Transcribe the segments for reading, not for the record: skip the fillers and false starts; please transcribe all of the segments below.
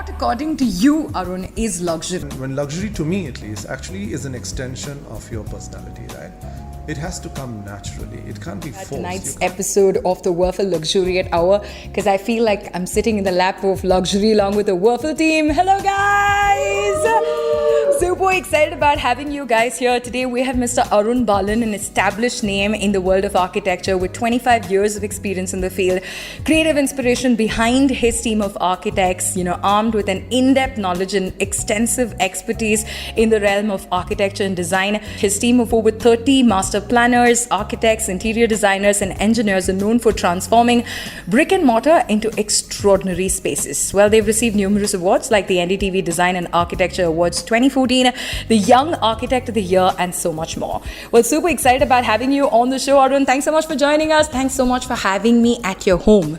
what, according to you, Arun, is luxury? When luxury, to me at least, actually is an extension of your personality, right? It has to come naturally. It can't be forced. Tonight's episode of the Waffle Luxuriate Hour, because I feel like I'm sitting in the lap of luxury along with the Waffle team. Hello, guys! Super excited about having you guys here. Today we have Mr. Arun Balan, an established name in the world of architecture with 25 years of experience in the field, creative inspiration behind his team of architects, armed with an in-depth knowledge and extensive expertise in the realm of architecture and design. His team of over 30 master planners, architects, interior designers and engineers are known for transforming brick and mortar into extraordinary spaces. Well, they've received numerous awards like the NDTV Design and Architecture Awards 2014, the Young Architect of the Year, and so much more. Well, super excited about having you on the show, Arun. Thanks so much for joining us. Thanks so much for having me at your home.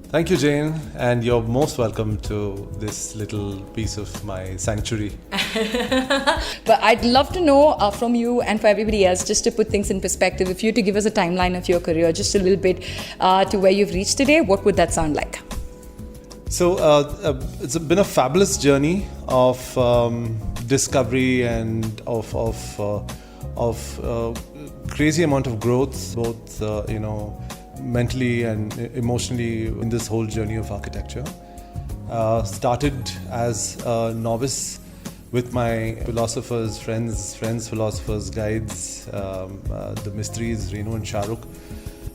Thank you, Jane, and you're most welcome to this little piece of my sanctuary. But I'd love to know from you and for everybody else, just to put things in perspective, if you were to give us a timeline of your career, just a little bit to where you've reached today, what would that sound like? So it's been a fabulous journey of discovery and of crazy amount of growth, both mentally and emotionally in this whole journey of architecture. Started as a novice with my philosophers, friends, philosophers, guides, the Mistries, Renu and Shahrukh,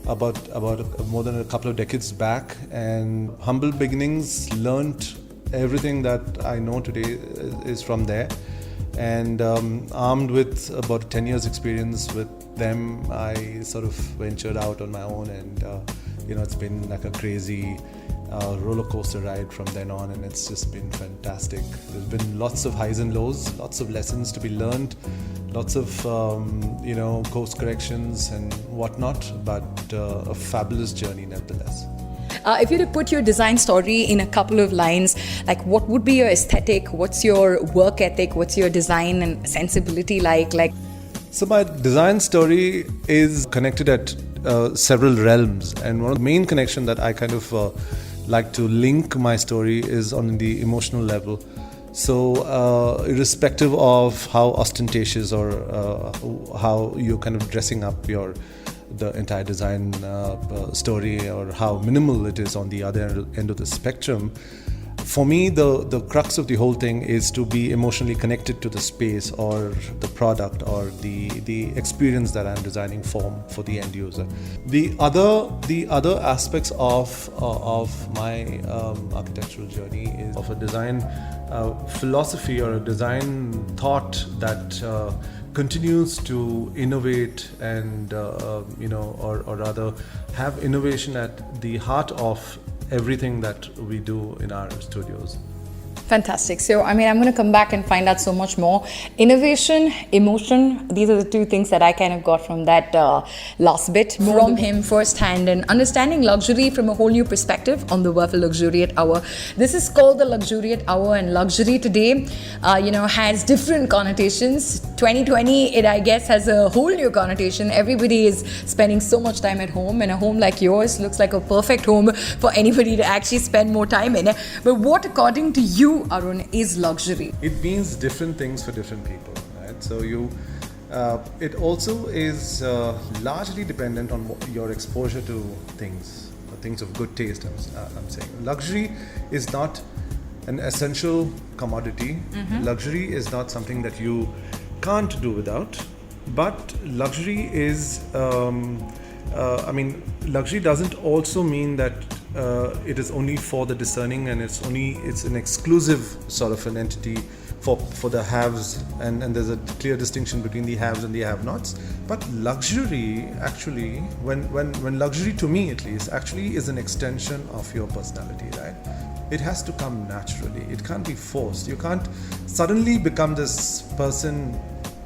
about more than a couple of decades back, and humble beginnings. Learned everything that I know today is from there, and armed with about 10 years experience with them, I sort of ventured out on my own, and it's been like a crazy roller coaster ride from then on, and it's just been fantastic. There's been lots of highs and lows, lots of lessons to be learned, lots of course corrections and whatnot, but a fabulous journey nevertheless. If you were to put your design story in a couple of lines, like what would be your aesthetic, what's your work ethic, what's your design and sensibility like? So my design story is connected at several realms, and one of the main connection that I kind of like to link my story is on the emotional level. So irrespective of how ostentatious or how you're kind of dressing up the entire design story, or how minimal it is on the other end of the spectrum, for me the crux of the whole thing is to be emotionally connected to the space or the product or the experience that I'm designing for the end user. The other aspects of my architectural journey is of a design philosophy or a design thought that continues to innovate and or rather have innovation at the heart of everything that we do in our studios. Fantastic. So, I'm going to come back and find out so much more. Innovation, emotion, these are the two things that I kind of got from that last bit from him firsthand, and understanding luxury from a whole new perspective on the Waffle Luxuriate Hour. This is called the Luxuriate Hour, and luxury today, has different connotations. 2020, it I guess has a whole new connotation. Everybody is spending so much time at home, and a home like yours looks like a perfect home for anybody to actually spend more time in. But what, according to you, Arun, is luxury? It means different things for different people, right? So it also is largely dependent on your exposure to things of good taste. I'm saying luxury is not an essential commodity. Mm-hmm. Luxury is not something that you can't do without, but luxury is luxury doesn't also mean that it is only for the discerning, and it's an exclusive sort of an entity for the haves, and there's a clear distinction between the haves and the have-nots. But luxury, actually, when luxury, to me at least, actually is an extension of your personality, right? It has to come naturally. It can't be forced. You can't suddenly become this person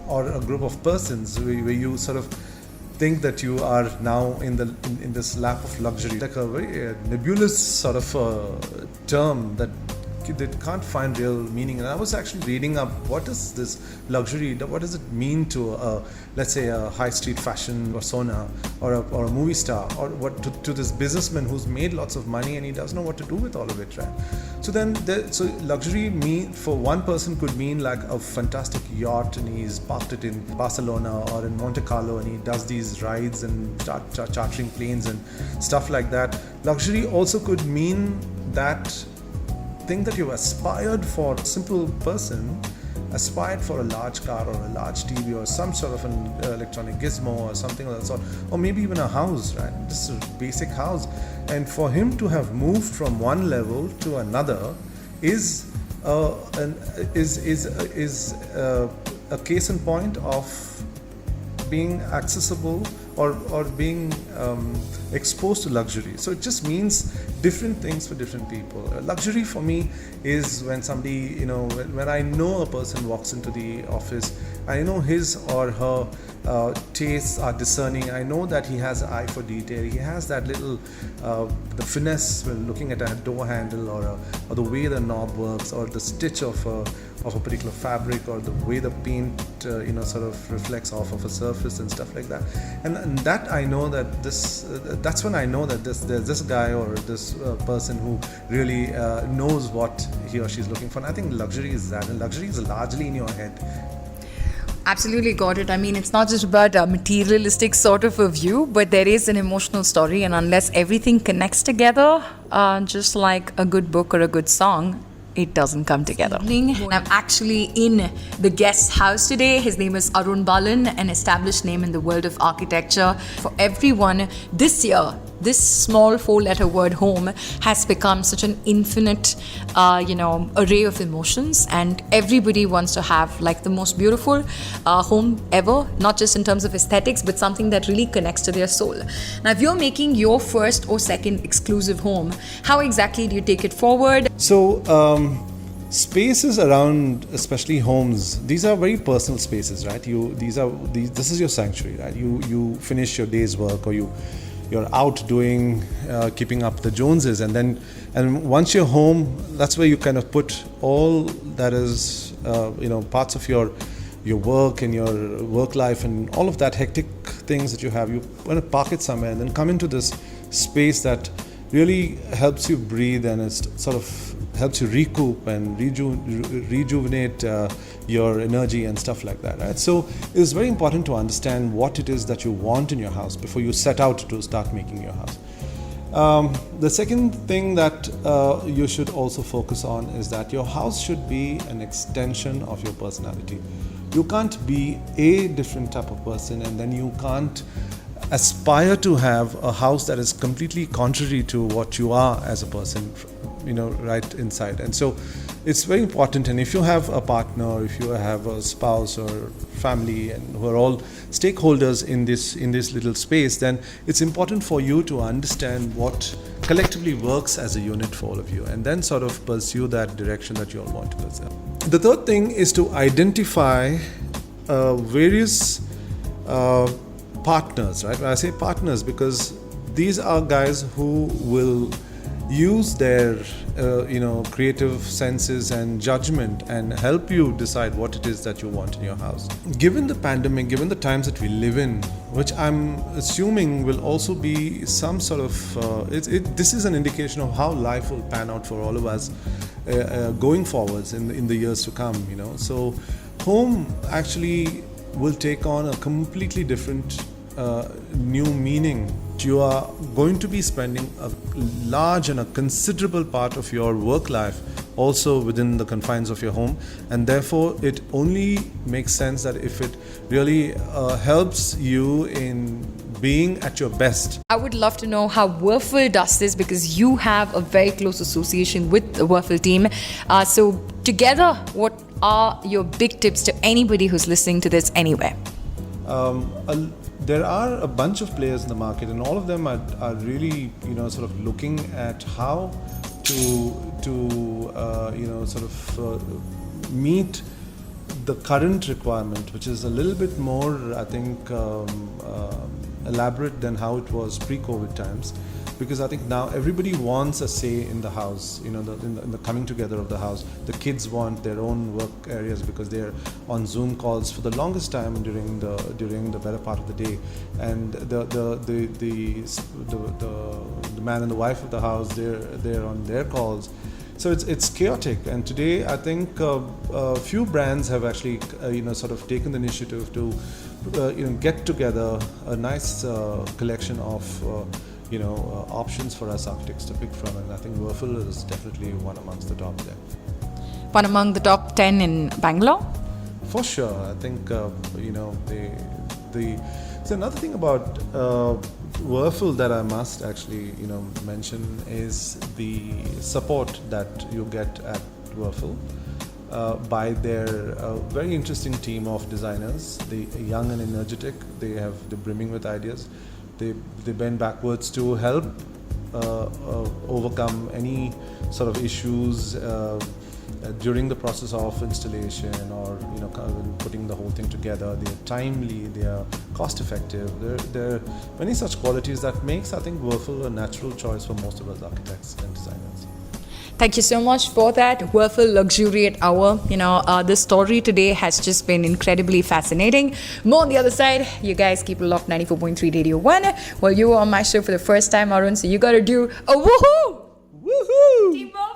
or a group of persons where you sort of think that you are now in this lap of luxury. Like a very nebulous sort of term that they can't find real meaning. And I was actually reading up, what is this luxury? What does it mean to, let's say, a high street fashion persona or a movie star, or what to this businessman who's made lots of money and he doesn't know what to do with all of it, right? So then, so luxury for one person could mean like a fantastic yacht, and he's parked it in Barcelona or in Monte Carlo, and he does these rides and chartering planes and stuff like that. Luxury also could mean that thing that you aspired for. A simple person aspired for a large car or a large TV or some sort of an electronic gizmo or something of that sort, or maybe even a house, right? Just a basic house. And for him to have moved from one level to another is a case in point of being accessible or being exposed to luxury. So it just means different things for different people. Luxury for me is when somebody, when I know a person walks into the office, I know his or her tastes are discerning. I know that he has an eye for detail. He has that little, the finesse when looking at a door handle or the way the knob works, or the stitch of a particular fabric, or the way the paint, sort of reflects off of a surface and stuff like that. And that I know that that's when I know that there's this guy or this person who really knows what he or she is looking for. And I think luxury is that, and luxury is largely in your head. Absolutely got it. I mean, it's not just about a materialistic sort of a view, but there is an emotional story, and unless everything connects together, just like a good book or a good song, it doesn't come together. I'm actually in the guest's house today. His name is Arun Balan, an established name in the world of architecture. For everyone, this year, this small 4-letter word home has become such an infinite, array of emotions, and everybody wants to have like the most beautiful home ever, not just in terms of aesthetics, but something that really connects to their soul. Now, if you're making your first or second exclusive home, how exactly do you take it forward? So, spaces around, especially homes, these are very personal spaces, right? This is your sanctuary, right? You finish your day's work, or you're out doing, keeping up the Joneses, and once you're home, that's where you kind of put all that is, parts of your work and your work life and all of that hectic things that you have. You want to park it somewhere and then come into this space that really helps you breathe, and it sort of helps you recoup and rejuvenate your energy and stuff like that, right? So it's very important to understand what it is that you want in your house before you set out to start making your house. The second thing that you should also focus on is that your house should be an extension of your personality. You can't be a different type of person, and then you can't aspire to have a house that is completely contrary to what you are as a person, right inside. And so it's very important. And if you have a partner, or if you have a spouse or family, and who are all stakeholders in this little space, then it's important for you to understand what collectively works as a unit for all of you, and then sort of pursue that direction that you all want to pursue. The third thing is to identify various partners, right? When I say partners, because these are guys who will use their creative senses and judgment and help you decide what it is that you want in your house. Given the pandemic, given the times that we live in, which I'm assuming will also be some sort of this is an indication of how life will pan out for all of us going forwards in the years to come. So home actually will take on a completely different new meaning. You are going to be spending a large and a considerable part of your work life also within the confines of your home, and therefore it only makes sense that if it really helps you in being at your best. I would love to know how Whirlpool does this, because you have a very close association with the Whirlpool team. So together, what are your big tips to anybody who's listening to this anywhere? There are a bunch of players in the market, and all of them are really, sort of looking at how to meet the current requirement, which is a little bit more, I think, elaborate than how it was pre-COVID times. because I think now everybody wants a say in the house, you know, in the coming together of the house. The kids want their own work areas because they're on Zoom calls for the longest time during the better part of the day, and the man and the wife of the house, they're on their calls. So it's chaotic, and today I think few brands have actually sort of taken the initiative to get together a nice collection of options for us architects to pick from, and I think Wurfel is definitely one amongst the top there. One among the top 10 in Bangalore? For sure, I think so another thing about Wurfel that I must actually mention is the support that you get at Wurfel by their very interesting team of designers. They are young and energetic. They're brimming with ideas. They bend backwards to help overcome any sort of issues during the process of installation, or putting the whole thing together. They are timely, they are cost effective. There are many such qualities that makes, I think, Wurfel a natural choice for most of us architects and designers. Thank you so much for that, Wurfel Luxuriate Hour. This story today has just been incredibly fascinating. More on the other side. You guys keep it locked, 94.3 Radio 1. Well, you were on my show for the first time, Arun, so you gotta do a woohoo! Woohoo! Teamwork.